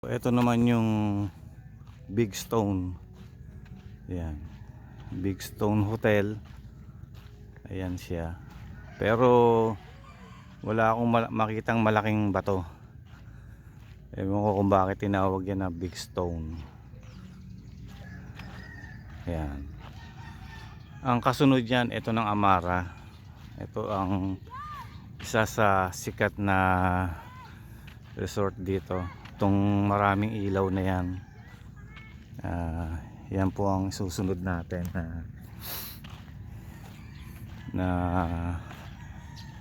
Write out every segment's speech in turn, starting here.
Ito naman yung Big Stone. Ayan. Big Stone Hotel. Ayan siya. Pero wala akong makitang malaking bato. Ewan ko kung bakit tinawag yan na Big Stone. Ayan. Ang kasunod yan, ito ng Amara. Ito ang isa sa sikat na resort dito. Itong maraming ilaw na yan. Yan po ang susunod natin na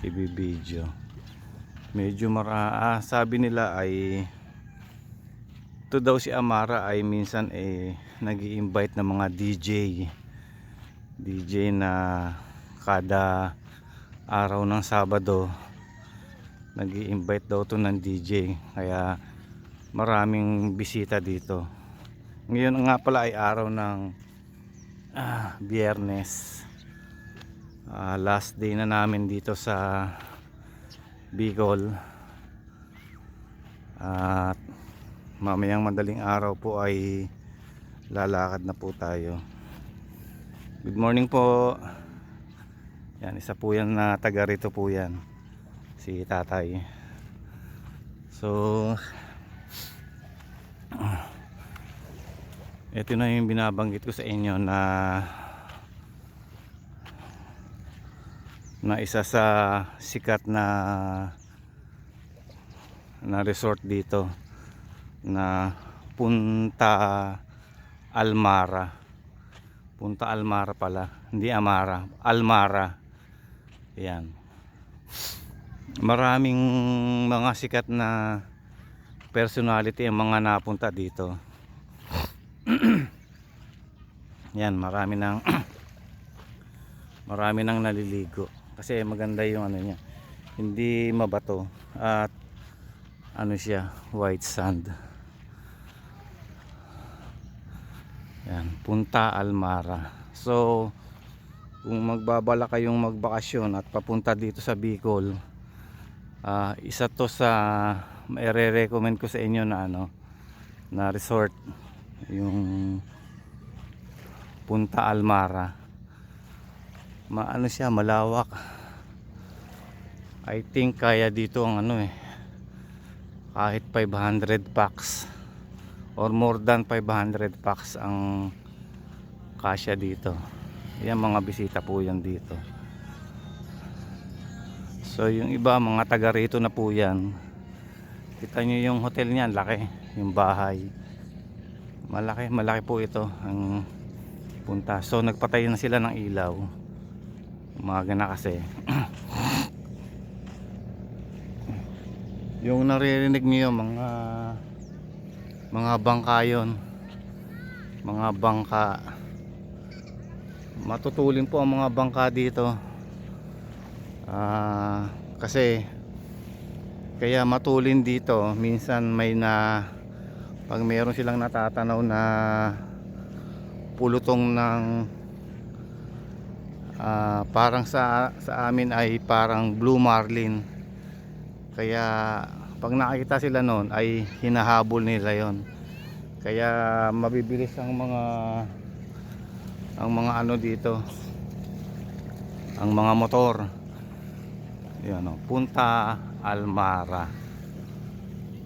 ibibideo. Medyo sabi nila ay ito daw si Amara ay minsan nag-i-invite ng mga DJ na kada araw ng Sabado nag-i-invite daw to ng DJ, kaya maraming bisita dito. Ngayon nga pala ay araw ng Biyernes, last day na namin dito sa Bicol, at mamayang madaling araw po ay lalakad na po tayo. Good morning po. Yan, isa po yan na taga rito po yan, si tatay. So ito na yung binabanggit ko sa inyo na isa sa sikat na resort dito na Punta Almara. Punta Almara pala, hindi Amara, Almara. Ayan. Maraming mga sikat na personality ang mga napunta dito. Yan, marami nang naliligo kasi maganda yung ano niya, hindi mabato at ano siya, white sand. Yan, Punta Almara. So kung magbabala kayong magbakasyon at papunta dito sa Bicol, isa to sa i-recommend ko sa inyo na na resort, yung Punta Almara. Siya, malawak. I think kaya dito ang kahit 500 packs or more than 500 packs ang kasya dito. Yan, mga bisita po yan dito. So yung iba mga taga rito na po yan. Kita nyo yung hotel niyan, laki. Yung bahay, malaki po ito ang punta. So nagpatay na sila ng ilaw, umaga na kasi. Yung naririnig niyo mga bangka yun, mga bangka. Matutulin po ang mga bangka dito, kasi kaya matulin dito. Minsan pag mayroon silang natatanaw na pulutong ng parang sa amin ay parang blue marlin, kaya pag nakikita sila noon ay hinahabol nila yon. Kaya mabibilis ang mga dito, ang mga motor. Yan, Punta Almara.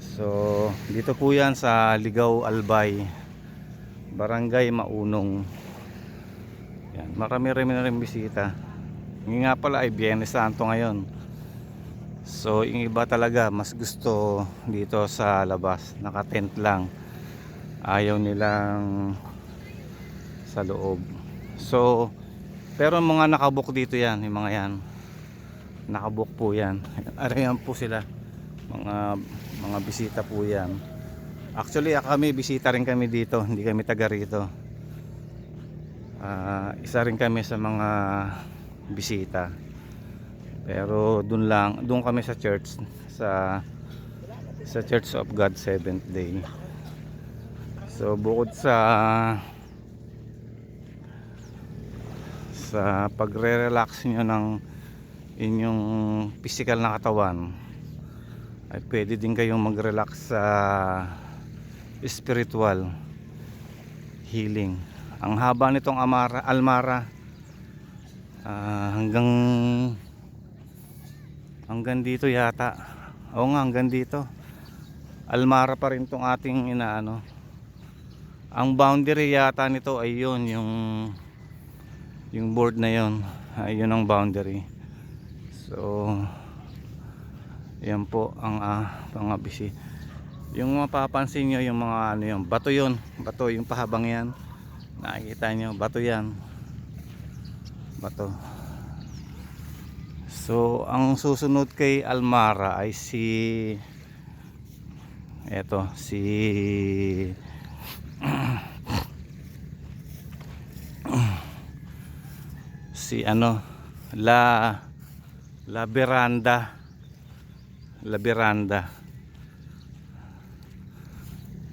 So dito po yan sa Ligao Albay, Barangay Maunong. Yan, marami na rin bisita. Ngayon nga pala ay Biyernes Santo ngayon. So yung iba talaga mas gusto dito sa labas, naka-tent lang, ayaw nilang sa loob. So pero mga nakabook dito yan, yung mga yan nakabook po yan. Arayan po sila, mga bisita po yan. Actually kami bisita rin kami dito, hindi kami taga rito. Isa rin kami sa mga bisita, pero doon kami sa church, sa Church of God Seventh Day. So bukod sa pagre-relax nyo ng inyong physical na katawan, ay pwede din kayong mag-relax sa spiritual healing. Ang haba nitong Almara, hanggang dito yata. Oo nga, hanggang dito. Almara pa rin tong ating inaano. Ang boundary yata nito ay yun, yung board na yun. Ayun ang boundary. So yan po ang mga bisi. Yung mapapansin nyo, yung mga ano, yung bato yun, bato yung pahabang yan, nakikita nyo, bato yan, bato. So ang susunod kay Almara ay si si ano, La Veranda.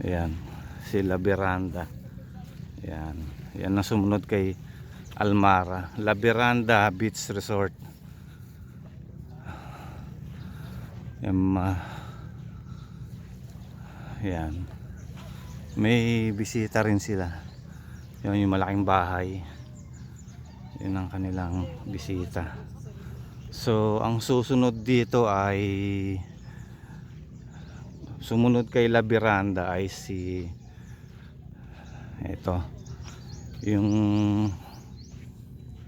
Ayan, si La Veranda. Ayan, yan ang sumunod kay Almara, La Veranda Beach Resort. Ayan, may bisita rin sila. Yan yung malaking bahay, yun ang kanilang bisita. So ang susunod dito ay sumunod kay La Veranda ay si ito, yung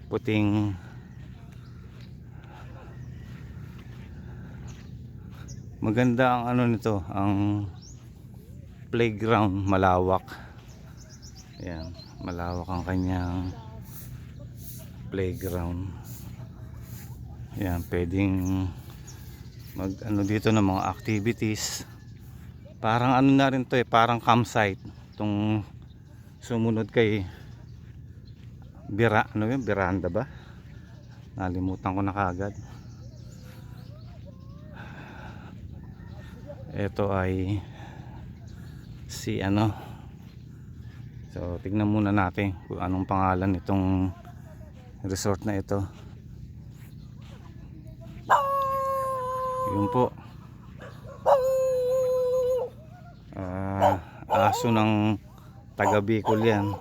puting maganda ang ano nito, ang playground, malawak. Ayan, malawak ang kanyang playground. Yan, pwedeng mag ano dito ng mga activities. Parang ano na rin to parang campsite tong sumunod kay Veranda ba? Nalimutan ko na kagad. Ito ay si ano. So tignan muna natin kung anong pangalan nitong resort na ito. Yun po, aso ng taga Bicol yan.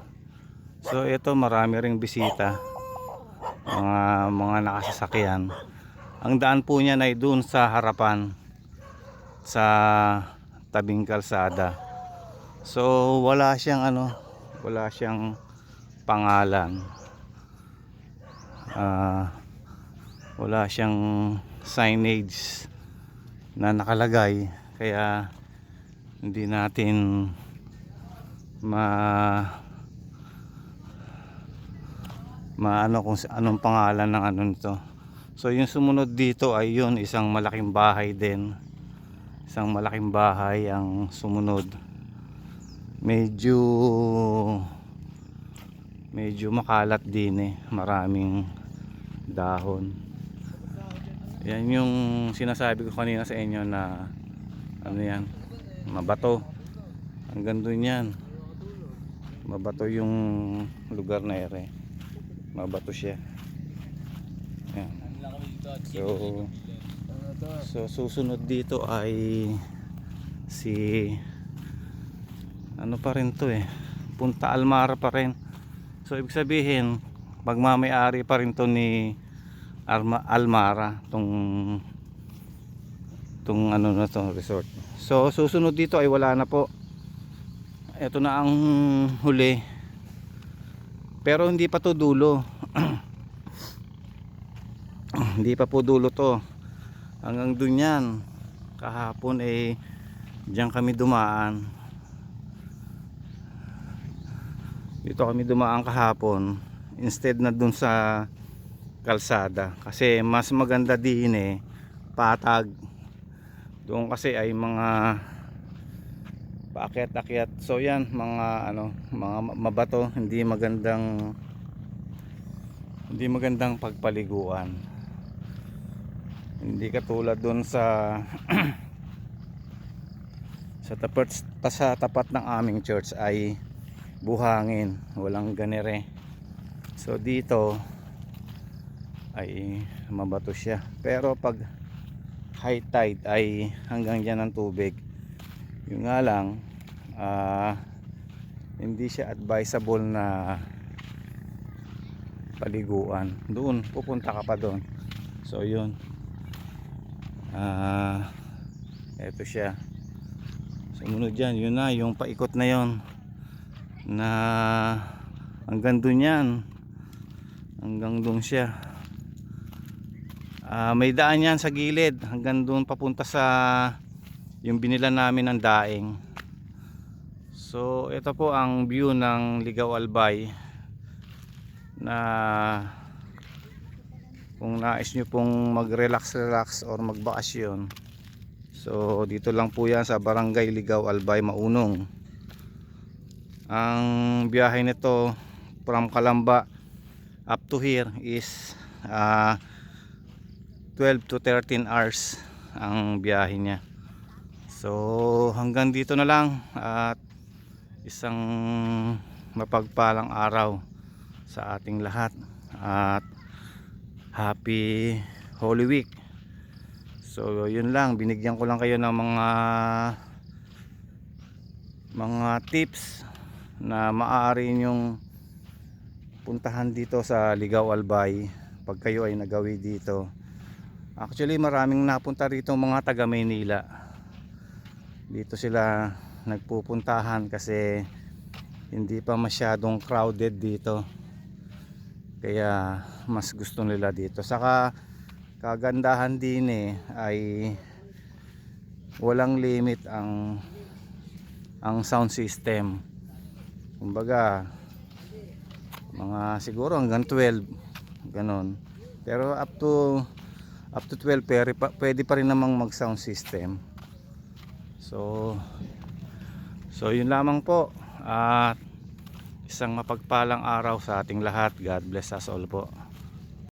So ito, marami ring bisita, mga nakasasakyan. Ang daan po niya ay dun sa harapan, sa tabing kalsada. So wala siyang ano, wala siyang pangalan, wala siyang signage na nakalagay, kaya hindi natin maano kung anong pangalan ng ano nito. So yung sumunod dito ay yun, isang malaking bahay din, isang malaking bahay ang sumunod. Medyo makalat din maraming dahon. Yan yung sinasabi ko kanina sa inyo na ano yan, mabato. Hanggang dun yan, mabato yung lugar na ere, mabato siya. Yan. So susunod dito ay si ano pa rin to Punta Almara pa rin. So ibig sabihin pagmamay-ari pa rin to ni Almara tong ano na to, resort. So susunod dito ay wala na po. Ito na ang huli, pero hindi pa to dulo. Hindi pa po dulo to, hanggang dun yan. Kahapon diyan kami dumaan, dito kami dumaan kahapon instead na dun sa kalsada, kasi mas maganda din patag doon, kasi ay mga paakyat-akyat. So yan, mga ano, mga mabato, hindi magandang pagpaliguan. Hindi katulad doon sa sa tapat ng aming church ay buhangin, walang ganere. So dito ay mabato siya, pero pag high tide ay hanggang dyan ang tubig. Yun nga lang, hindi siya advisable na paliguan. Doon pupunta ka pa doon. So yun, eto siya. Sumunod dyan, yun na yung paikot na yon na hanggang doon yan, hanggang doon siya. May daan yan sa gilid hanggang doon papunta sa yung binila namin ng daing. So ito po ang view ng Ligaw Albay, na kung nais nyo pong mag relax or magbakasyon, so dito lang po yan sa Barangay Ligaw Albay, Maunong. Ang biyahe nito from Calamba up to here is 12 to 13 hours ang biyahe niya. So hanggang dito na lang, at isang mapagpalang araw sa ating lahat, at happy Holy Week. So yun lang, binigyan ko lang kayo ng mga tips na maaari nyong puntahan dito sa Ligaw Albay pag kayo ay nagawi dito. Actually maraming napunta rito mga taga Maynila. Dito sila nagpupuntahan kasi hindi pa masyadong crowded dito, kaya mas gusto nila dito. Saka kagandahan din ay walang limit ang sound system. Kumbaga mga siguro hanggang 12 ganon, pero up to 12 pwede pa rin namang mag sound system. So yun lamang po, at isang mapagpalang araw sa ating lahat. God bless us all po.